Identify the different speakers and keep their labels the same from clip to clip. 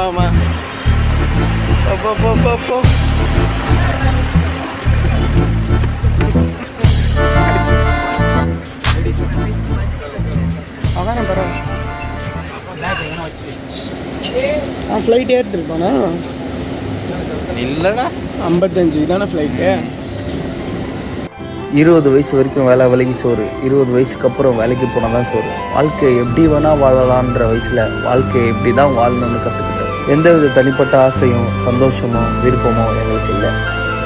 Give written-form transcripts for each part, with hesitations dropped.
Speaker 1: ஆமா போ அதான் பரவாயில்ல. ஃப்ளைட் ஏற்றிருப்பானா
Speaker 2: இல்லைடா
Speaker 1: 55 இதானே ஃப்ளைட்டு.
Speaker 3: 20 வயசு வரைக்கும் வேலை வேலைக்கு சோறு, 20 வயசுக்கு அப்புறம் வேலைக்கு போனால் தான் சோறு. வாழ்க்கையை எப்படி வேணால் வாழலான்ற வயசில் வாழ்க்கையை எப்படி தான் வாழணும்னு கற்றுக்கிட்டேன். எந்தவித தனிப்பட்ட ஆசையும் சந்தோஷமோ விருப்பமோ எங்களுக்கு இல்லை.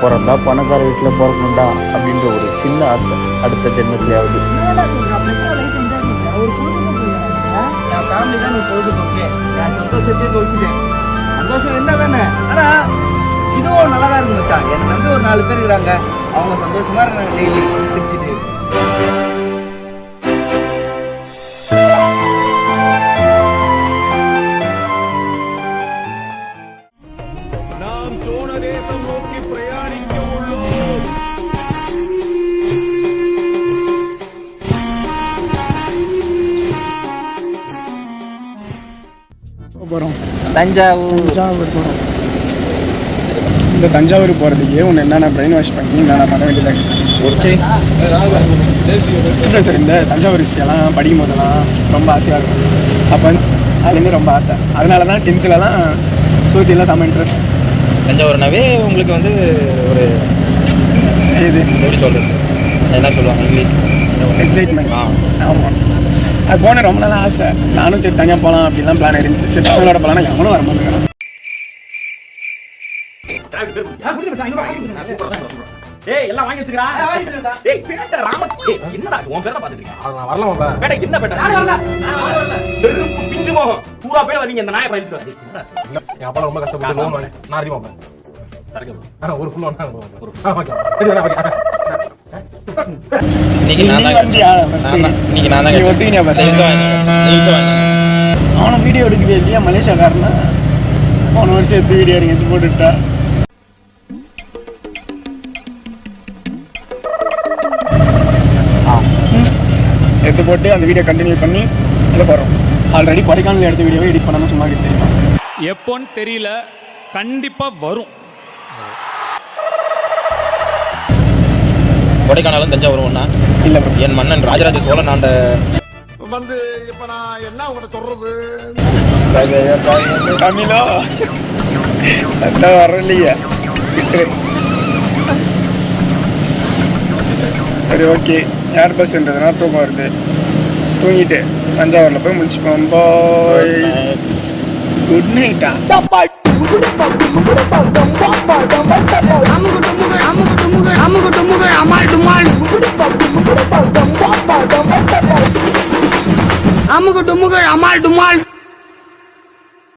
Speaker 3: பிறந்தா பணக்கார வீட்டில் பிறக்கணும்டா அப்படின்ற ஒரு சின்ன ஆசை அடுத்த ஜென்மத்திலேயாவது.
Speaker 1: என் ஃபேமிலி தான் பொழுதுபோக்கு, என் சந்தோஷத்தையும் கழிச்சுட்டேன். சந்தோஷம் என்ன தானே, ஆனால் இதுவும் நல்லா தான் இருக்கு மச்சான். என்னை நம்பி ஒரு 4 பேர் இருக்கிறாங்க, அவங்க சந்தோஷமா இருக்காங்க. டெய்லி சிரிச்சுட்டு
Speaker 4: நாம் சோழ தேசம் நோக்கி பிரயாணிக்க உள்ளோம்.
Speaker 1: போகிறோம்.
Speaker 3: தஞ்சாவூர்
Speaker 1: போகிறோம். இந்த தஞ்சாவூர் போகிறதுக்கே ஒன்று என்னென்ன பிரெயின் வாஷ் பண்ணி நான் பண்ண வேண்டியதாக. ஓகே சொல்கிறேன் சார். இந்த தஞ்சாவூர் ஹிஸ்ட்ரியெல்லாம் படிக்கும் போதெல்லாம் ரொம்ப ஆசையாக இருக்கும். அப்போ வந்து அதுலேருந்து ரொம்ப ஆசை. அதனால தான் 10th சோசியலாக செம்ம இன்ட்ரெஸ்ட்.
Speaker 2: தஞ்சாவூர்னாவே உங்களுக்கு வந்து ஒரு
Speaker 1: இது
Speaker 2: எப்படி சொல்கிறது, என்ன சொல்லுவாங்க இங்கிலீஷ்,
Speaker 1: எக்ஸைட்மெண்ட். ஆமாம், அது போன ரொம்ப நாள் ஆசை. நானும் சரி தனியாக போகலாம் அப்படின்லாம் பிளான் இருந்துச்சு. சரி பசங்களோட போகலான்னா எவனும் வர மாட்டேங்கிறான்.
Speaker 5: எல்லாம் வாங்கி வச்சுக்கிறா. ஏய் பேட்ட ராமச்சி என்னடா உன் பேரை பாத்துட்டு இருக்கேன். நான் வரலாமா பேட்ட என்ன பேட்ட நான் வரல. செருப்பு பிஞ்சு போகும் பூரா பேர் வரீங்க. இந்த நாயை பயிட்டு வரீங்க. இல்ல என் அப்பா ரொம்ப கஷ்டப்பட்டு லோன் வாங்க. நான் அறிவா பே தரங்க ஒரு ஃபுல் லோன் ஒரு
Speaker 2: இன்னைக்கு நான் தான்
Speaker 1: ஒட்டினியா பஸ் அவனை வீடியோ எடுக்கவே இல்லையா மலேசியாக்காரனா. போன வருஷம் எடுத்து வீடியோ எடுத்து போட்டுட்டா. எடுத்து போட்டு அந்த வீடியோ கண்டினியூ பண்ணி இதை போகிறோம். ஆல்ரெடி கொடைக்கானல் எடுத்த வீடியோவை எடிட் பண்ணாமல் சும்மா தெரியும்.
Speaker 6: எப்போன்னு தெரியல, கண்டிப்பாக வரும்.
Speaker 2: கொடைக்கானலும் தஞ்சாவூரும் ஒன்றா
Speaker 1: இல்லை ப்ரோ.
Speaker 2: என் மன்னன் ராஜராஜ சோழன் ஆண்ட
Speaker 4: வந்து இப்ப நான் என்ன உங்களை சொல்றது,
Speaker 1: தமிழோ வரலையா. சரி ஓகே, ஏர் பஸ்ன்றதுனா தூக்கம் வருது. தூங்கிட்டு தஞ்சாவூரில் போய் முடிச்சுப்போம். பாய், குட் நைட்டா.
Speaker 7: அமுகு டுமுகு அமால் டுமால்.